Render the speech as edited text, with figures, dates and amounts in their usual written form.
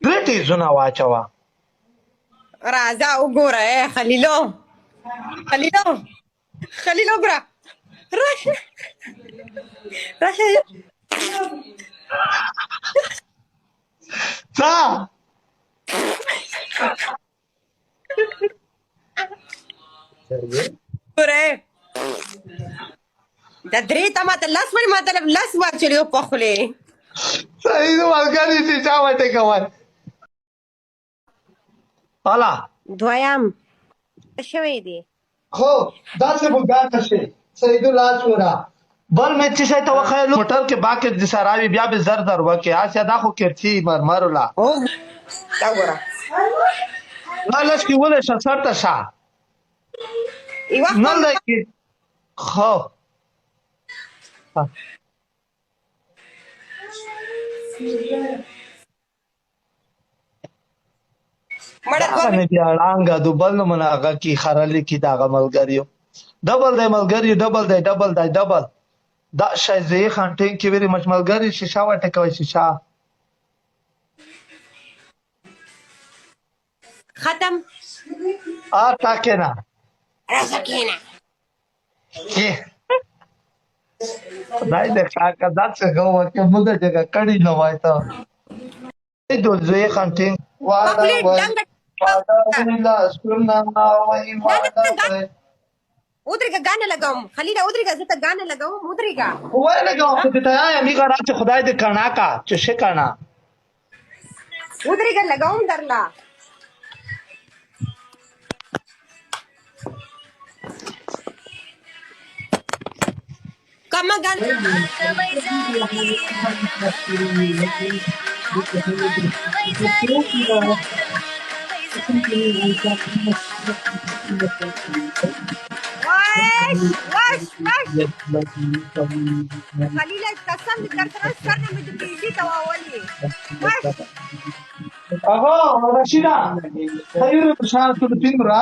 درې ټیزونه واچوه. راځه وګوره خلیلو ګوره راشه څه ګوره دا درې ته ماته لس منې مطلب لس واچولې په خولې صحیح د ملګري شیشه وټکول. هلا دویم شوی دی خو داسې به ګاټه شي سیدو لاس وره بل مې چې شی ته وښیلو موټر کې باکټ د سراوي بیا به زر در وکې هسې دا خو کرچي مرمرو لا دا ګوره نه لږ کې ولې شه سر ته شه یوه نه دی کې خو هغه مې بیا ړانګه دو بل نومونه هغه کې خرلې کې د هغه ملګریو ډبل دی ملګري ډبل دی دا شی زه یې خانټینګ کې ویرې مچ ملګري شیشه وټکوئ شیشه ختم تا کېنه راځه کېنه خدای دې کاکه داسې ښه وکړي موږ جګه کړي نه وای ته د زوی خانټینګ واده لاسونه وایي واده ودرېږه ګانې لګوم خلیله ودرېږه زه ته ګانې لګوم ودرېږه ولې لګوم خو دې ته وایم میږه راځي خدای دې کڼا کا چې ښه کڼا ودرېږه لګوم درله کمه ګان خلیله قسم دې درسره سر نه مې د بجلي ته واولې رشیده خیر په شان ته ټینګ را